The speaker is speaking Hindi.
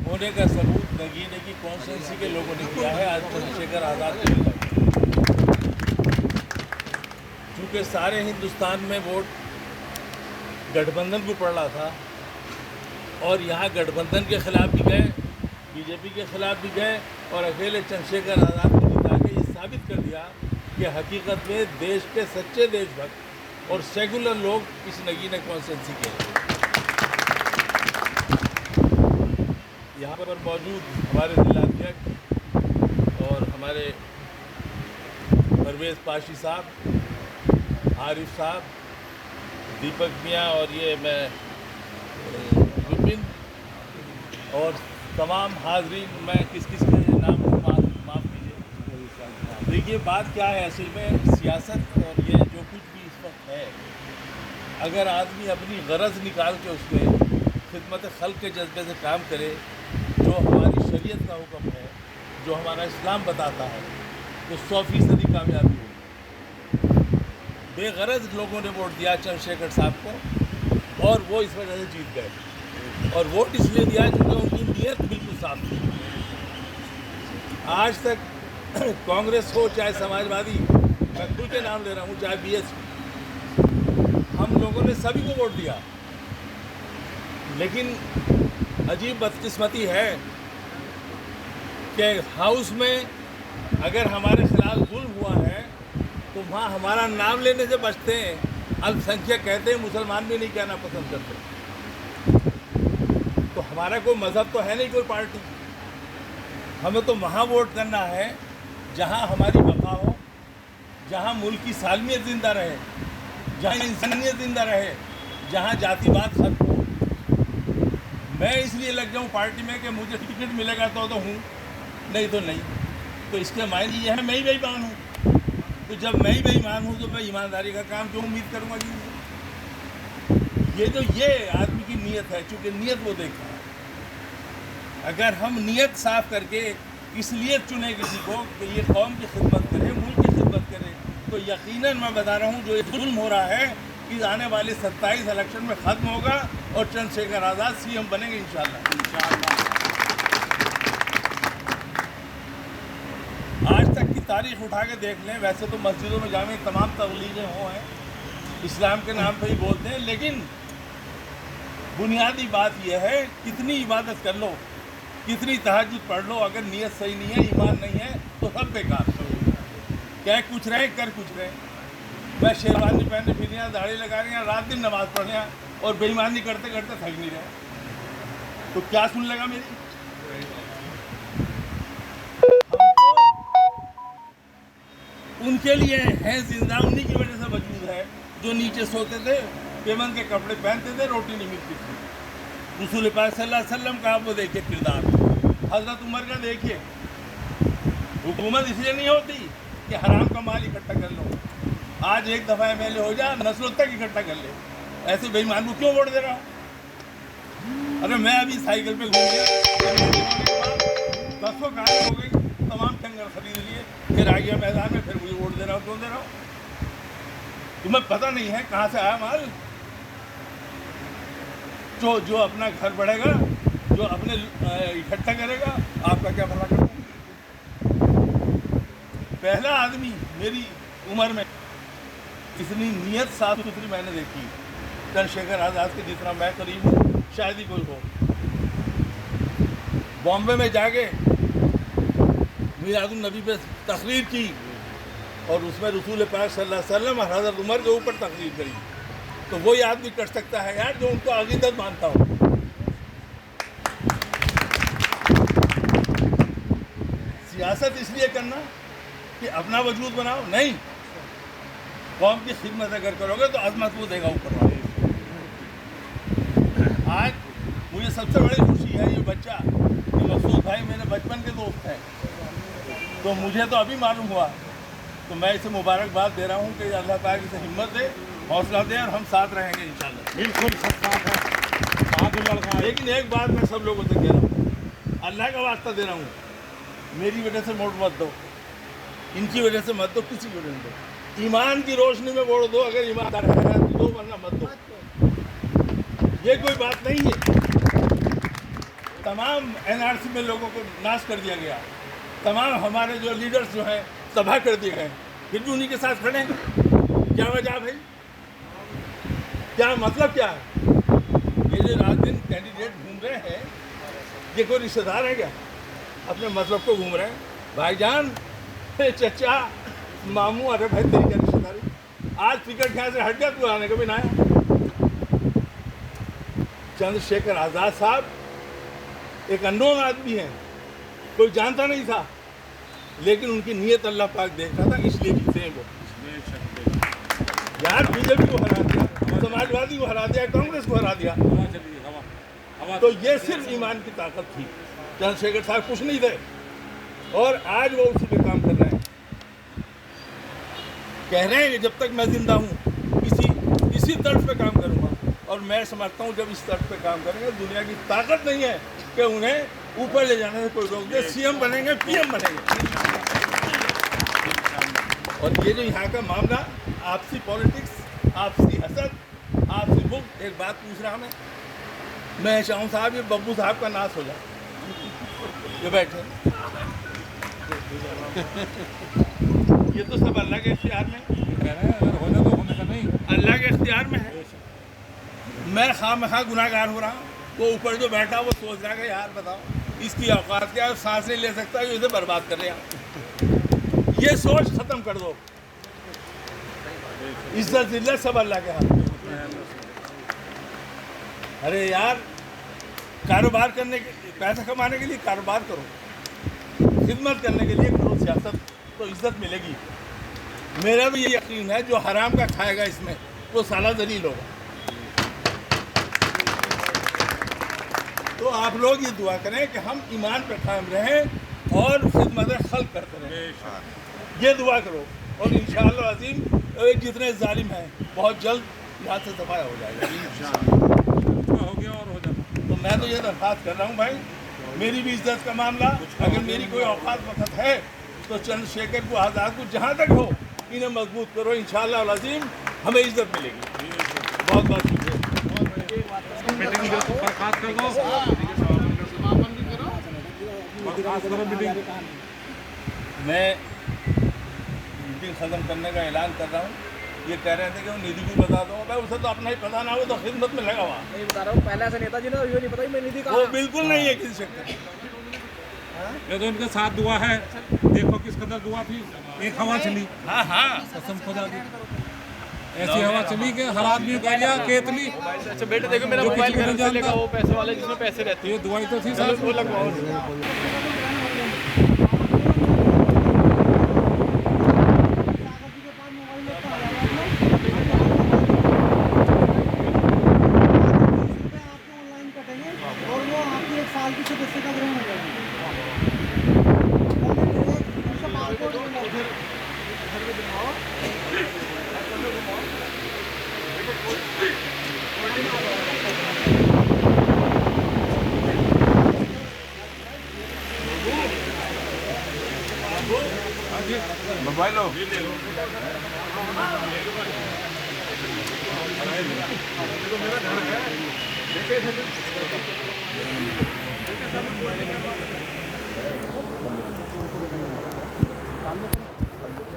होने का सबूत नगीने की कॉन्स्टिट्यूंसी के लोगों ने किया है। आज चंद्रशेखर आज़ाद के लिए, चूँकि सारे हिंदुस्तान में वोट गठबंधन को पड़ रहा था और यहाँ गठबंधन के खिलाफ भी गए, बीजेपी के खिलाफ भी गए और अकेले चंद्रशेखर आज़ाद को जिता के ये साबित कर दिया कि हकीकत में देश के सच्चे देशभक्त और सेकुलर लोग इस नगीने कॉन्स्टिट्यूंसी के हैं। यहाँ पर मौजूद हमारे जिलाध्यक्ष और हमारे परवेज़ पाशी साहब, आरिफ साहब, दीपक मियाँ और ये मैं विपिन और तमाम हाजरीन, मैं किस किस के नाम माफ़ कीजिए। देखिए बात क्या है, असल में सियासत और ये जो कुछ भी इस वक्त है, अगर आदमी अपनी गरज निकाल के उसमें खिदमत खल्क के जज्बे से काम करे, जो हमारी शरीयत का हुक्म है, जो हमारा इस्लाम बताता है, तो 100% कामयाबी होगी। बेगरज लोगों ने वोट दिया चंद्रशेखर साहब को और वो इस वजह से जीत गए। और वोट इसलिए दिया क्योंकि उनकी नीयत बिल्कुल साफ थी। आज तक कांग्रेस हो चाहे समाजवादी, मैं खुल के नाम ले रहा हूँ, चाहे बीएसपी, हम लोगों ने सभी को वोट दिया। लेकिन अजीब बदकिस्मती है कि हाउस में अगर हमारे खिलाफ जुल्म हुआ है तो वहाँ हमारा नाम लेने से बचते हैं। अल्पसंख्यक कहते हैं, मुसलमान भी नहीं कहना पसंद करते। तो हमारा कोई मज़हब तो है नहीं, कोई पार्टी। हमें तो वहाँ वोट करना है जहाँ हमारी बका हो, जहाँ मुल्क की सालमियत ज़िंदा रहे, जहाँ इंसानियत ज़िंदा रहे, जहाँ जातिवाद खत्म हो। मैं इसलिए लग जाऊँ पार्टी में कि मुझे टिकट मिलेगा तो हूँ, नहीं तो नहीं। तो इसके मायने ये है मैं ही बेईमान हूँ। तो जब मैं ही बेईमान हूँ तो मैं ईमानदारी का काम क्यों उम्मीद करूँगा कि ये आदमी की नीयत है, चूँकि नीयत वो देखता है। अगर हम नीयत साफ करके इसलिए चुने किसी को कि ये कौम की खिदमत करे, मुल्क की खिदमत करे, तो यकीनन मैं बता रहा हूँ जो ये जुल्म हो रहा है कि आने वाले 27 इलेक्शन में ख़त्म होगा और चंद्रशेखर आज़ाद सीएम बनेंगे इंशाअल्लाह। आज तक की तारीख उठा के देख लें, वैसे तो मस्जिदों में जामे तमाम तबलीगें हो हैं, इस्लाम के नाम पे ही बोलते हैं, लेकिन बुनियादी बात यह है कितनी इबादत कर लो, कितनी तहज्जुद पढ़ लो, अगर नीयत सही नहीं है, ईमान नहीं है, तो सब बेकार। क्या कुछ रहे कर कुछ रहे। मैं शेरवानी पहने फिर रहे, दाढ़ी लगा रहे हैं, रात दिन नमाज पढ़ रहे हैं और बेईमानी करते करते थक नहीं रहे, तो क्या सुन लेगा मेरी। उनके लिए हैं जिंदा, उन्हीं की वजह से वजूद है जो नीचे सोते थे, पेमन के कपड़े पहनते थे, रोटी नहीं मिलती थी। रसूल पाक सल्लल्लाहु अलैहि वसल्लम का वो देखिए किरदार, हज़रत उमर का देखिए। हुकूमत इसलिए नहीं होती कि हराम का माल इकट्ठा कर लो, आज एक दफ़ा एमएलए हो जा, नस्लों तक इकट्ठा कर ले। ऐसे बेईमान को क्यों वोट दे रहा हूँ। अरे मैं अभी साइकिल पे घूम गया, 10 गाड़ी हो गई, तमाम टंगर खरीद लिए, फिर आ गया मैदान में, फिर मुझे वोट दे रहा हूँ। क्यों दे रहा हूँ? तुम्हें पता नहीं है कहाँ से आया माल। जो अपना घर बढ़ेगा, जो अपने इकट्ठा करेगा, आपका क्या भला करेगा। पहला आदमी मेरी उम्र में इतनी नीयत साफ सुथरी मैंने देखी चंद्रशेखर आज़ाद के जितना मैं करीब हूँ शायद ही कोई हो। बॉम्बे में जाके मिलादुन नबी पे तकरीर की और उसमें रसूल पाक सल्लल्लाहु अलैहि वसल्लम और हज़रत उमर के ऊपर तकरीर करी, तो वही आदमी कर सकता है यार जो उनको अक़ीदत मानता हो। सियासत इसलिए करना कि अपना वजूद बनाओ नहीं, कौम की खिदमत अगर करोगे तो अज़मत वो देगा ऊपर वाले। आज मुझे सबसे बड़ी खुशी है ये बच्चा, ये मकसूद भाई मेरे बचपन के दोस्त हैं, तो मुझे तो अभी मालूम हुआ, तो मैं इसे मुबारकबाद दे रहा हूँ कि अल्लाह पाक इसे हिम्मत दे, हौसला दे और हम साथ रहेंगे इंशाल्लाह। बिल्कुल सब साथ है, बहादुर लड़का है। लेकिन एक बात मैं सब लोगों से कह रहा हूँ, अल्लाह का वास्ता दे रहा हूँ, मेरी वजह से वोट मत दो, इनकी वजह से मत दो, किसी की वजह से दो। ईमान की रोशनी में वोट दो, अगर ईमानदार है तो दो, वरना मत दो। ये कोई बात नहीं है। तमाम एनआरसी में लोगों को नाश कर दिया गया, तमाम हमारे जो लीडर्स जो हैं तबाह कर दिए गए, फिर भी उन्हीं के साथ खड़े हैं। क्या वजह भाई? क्या मतलब क्या है? ये जो रात दिन कैंडिडेट घूम रहे हैं, ये कोई रिश्तेदार है क्या? अपने मतलब को घूम रहे हैं। भाईजान, चचा, मामू, अरे भाई तेरी क्या रिश्तेदारी? आज टिकट यहाँ से हट गया, तू आने कभी ना आया। चंद्रशेखर आज़ाद साहब एक अननोन आदमी है, कोई जानता नहीं था, लेकिन उनकी नीयत अल्लाह पाक देख रहा था, इसलिए जीते हैं वो। यार बीजेपी को हरा दिया, समाजवादी को हरा दिया, कांग्रेस को हरा दिया, तो ये सिर्फ ईमान की ताकत थी। चंद्रशेखर साहब कुछ नहीं थे, और आज वो उसी पे काम कर रहे हैं। कह रहे हैं कि जब तक मैं जिंदा हूँ इसी तर्ज पे काम करूँगा, और मैं समझता हूँ जब इस तर्ज पे काम करेंगे, दुनिया की ताकत नहीं है कि उन्हें ऊपर ले जाने से कोई रोक दे। सीएम बनेंगे, पीएम बनेंगे। और ये जो यहाँ का मामला, आपसी पॉलिटिक्स, आपसी हसद, आपसी मुक्त, एक बात पूछ रहा हमें, मैं चाहूँ साहब ये बब्बू साहब का नाश हो जाए, ये बैठे ये तो सब अल्लाह के इख्तियार में कह रहे हैं, अगर होने तो होने का नहीं, अल्लाह के इख्तियार में है। मैं खामखा गुनाहगार हो रहा हूँ, वो ऊपर जो बैठा वो सोच रहा है यार बताओ इसकी औकात क्या है, सांस नहीं ले सकता, ये इसे बर्बाद कर रहे हैं। ये सोच खत्म कर दो। इज्जत जिल्लत सब अल्लाह के हाथ में। अरे यार, कारोबार करने के, पैसा कमाने के लिए कारोबार करो, खिदमत करने के लिए करो सियासत, तो इज्जत मिलेगी। मेरा भी ये यकीन है जो हराम का खाएगा इसमें वो साला जलील होगा। तो आप लोग ये दुआ करें कि हम ईमान पर कायम रहें और खिदमत खल्क करते रहें। ये दुआ करो, और इंशाअल्लाह अज़ीम जितने जालिम हैं बहुत जल्द यहाँ से दफाया हो जाएगा। हो गया और हो जाता। तो मैं तो ये दरख्वास्त कर रहा हूँ भाई, मेरी भी इज्जत का मामला, अगर मेरी कोई औकात वक्त है तो चंद्रशेखर को, आज़ाद को, जहाँ तक हो इन्हें मजबूत करो, इंशाअल्लाह अज़ीम हमें इज्जत मिलेगी। बहुत बहुत शुक्रिया। बर्खास्त कर दो, बर्खास्त करो मीटिंग। मैं मीटिंग ख़त्म करने का ऐलान कर रहा हूँ। ये कह रहे थे कि वो निधि को बता दो, भाई उसे तो अपना ही पता ना हो, तो खिदमत में लगा हुआ। नहीं बता रहा हूँ, पहले ऐसे नेताजी ने ये नहीं पता मैं निधि वो बिल्कुल नहीं है किसी शक्ल। ये तो इनके साथ दुआ है, देखो किस कदर दुआ थी। एक हवा चली, हाँ हाँ, कसम खुदा की, ऐसी हवा चली कि हर आदमी कह लिया केतली। अच्छा बेटे देखो मेरा जो मोबाइल किसी को घर नहीं से लेगा, जानता। वो पैसे वाले जिसमें पैसे रहते ये दुआई तो थी हैं, साहब। वो लगवाओ। और वो आपकी एक साल की सदस्यता ग्रहण हो जाएगी। मोबाइल लो। सामने